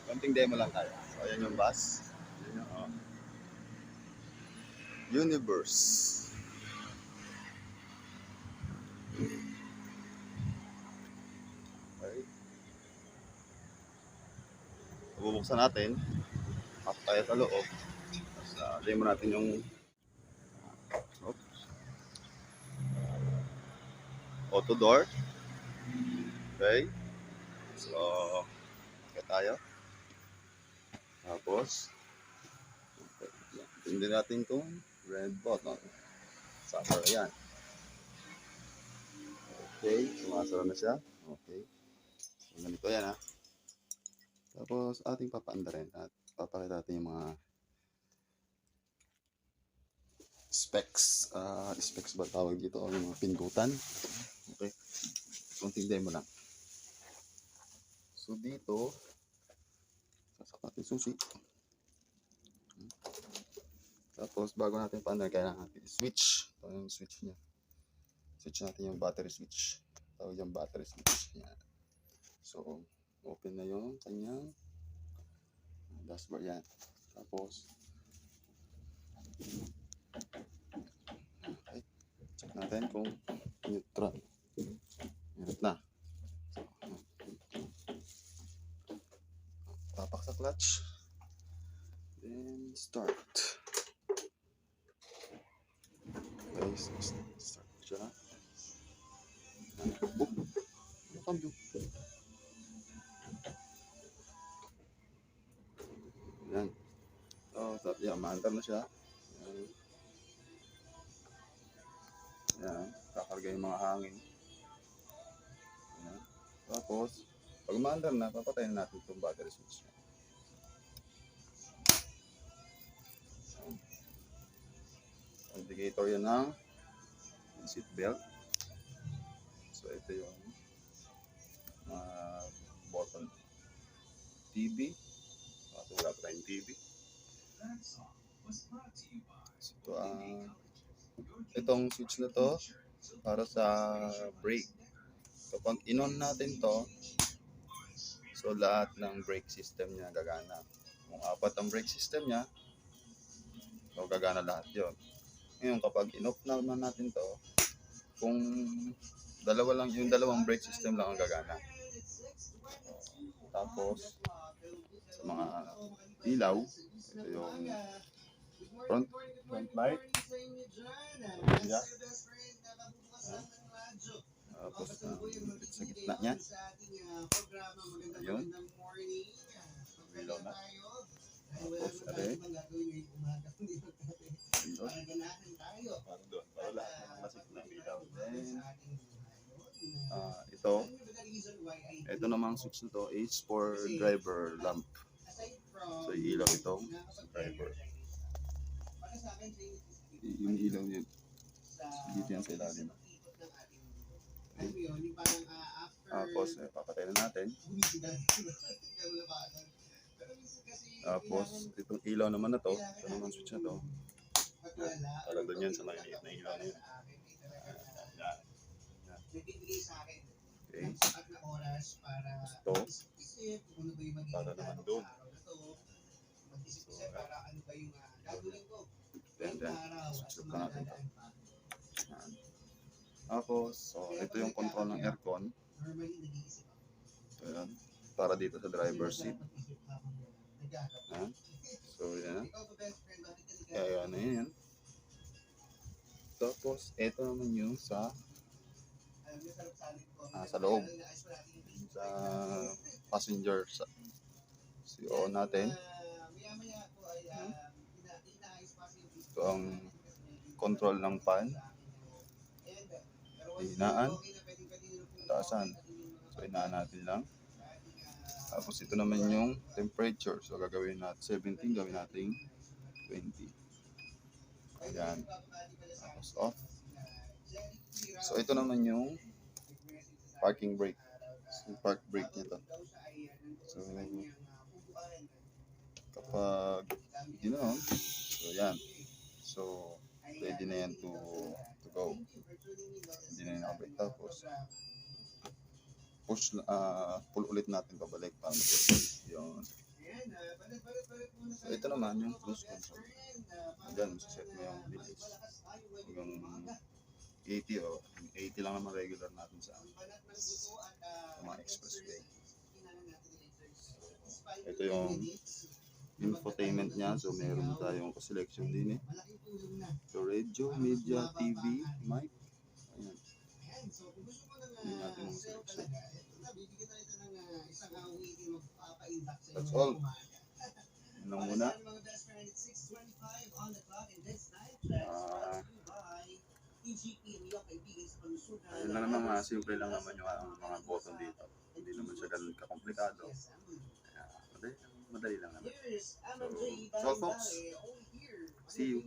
konting demo lang tayo. So, ayan yung bus. Ayan yung Universe. Okay. So, bubuksan natin. Pasok tayo sa loob. Tapos, demo natin yung oops, auto door. Okay. So, okay tayo. Tapos, hindi natin itong red button. Suffer yan. Okay, sumasara na siya. Okay. So, ganito yan ha. Tapos, ating papaandarin at papakita natin yung mga specs. Specs ba tawag dito? O yung mga pindutan. Okay. Kunting demo lang. So, dito, sasak natin susi. Tapos, bago natin paandarin, kailangan natin switch. Ito yung switch niya. Switch natin yung battery switch. Tawag yung battery switch. Yan. So, open na yung kanyang dashboard yan. Tapos, okay, check natin kung neutral. Meron na. Tapak sa clutch. Then, start. Okay, so start siya. Oh, cambio. Yan. Oh, yeah, maandar na siya. Yan, kakarga yung mga hangin. Yan. Tapos, pag maandar na, papatayin natin itong battery switch. Indicator yan ng seat belt. So, ito yung button. TV. Wala pa tayong TV. So, itong switch na to para sa brake. Kapag in-on natin to, so lahat ng brake system niya gagana. Kung apat ang brake system niya, so gagana lahat yon. Ngayon kapag in-off naman natin to, kung dalawa lang, yung dalawang brake system lang ang gagana. Tapos sa mga ilaw, ito yung front light. Yeah. Tapos sa gitna niya. Ayun. Ilaw na. Tapos para lahat ng masik na ilaw. Then, ito namang switch na to is for driver lamp. So, ilaw itong driver. Yung ilaw niya. Dito yan sa ilalim. Okay. Tapos, papatay na natin. Tapos, itong ilaw naman na to, ito naman switch na to. Para doon yan sa maliit na ilaw na yun. Okay. Ito, para naman doon. Then, switch na natin ito. Tapos, so, ito yung control ng aircon. So, yan. Para dito sa driver seat. Yan. So, yan. Kaya na yan. Tapos, ito naman yung sa loob. Sa passenger. So, on natin. Yan. Ito ang control ng fan. Hinaan. Taasan. So, hinaan natin lang. Tapos ito naman yung temperature. So gagawin natin 17, gawin natin 20. Ayan. Tapos off. So ito naman yung parking brake. Yung park brake nito. So kapag ginoon, so yan. So ready na yan to go. Hindi na yung nakabay. Tapos pull ulit natin pabalik para mag-work. Yun. So ito naman yung cruise control. Diyan, set mo yung bilis. Yung 80 o 80 lang naman regular natin sa mga expressway. Ito yung infotainment niya. So meron tayong selection din eh. So radio, media, TV, mic. Ayan. Hindi natin yung selection. That's all. Yun lang muna. Ayun lang naman, mga simple lang naman yung mga button dito. Hindi naman siya ganun kakomplikado. Kaya, madali lang naman. So folks, see you.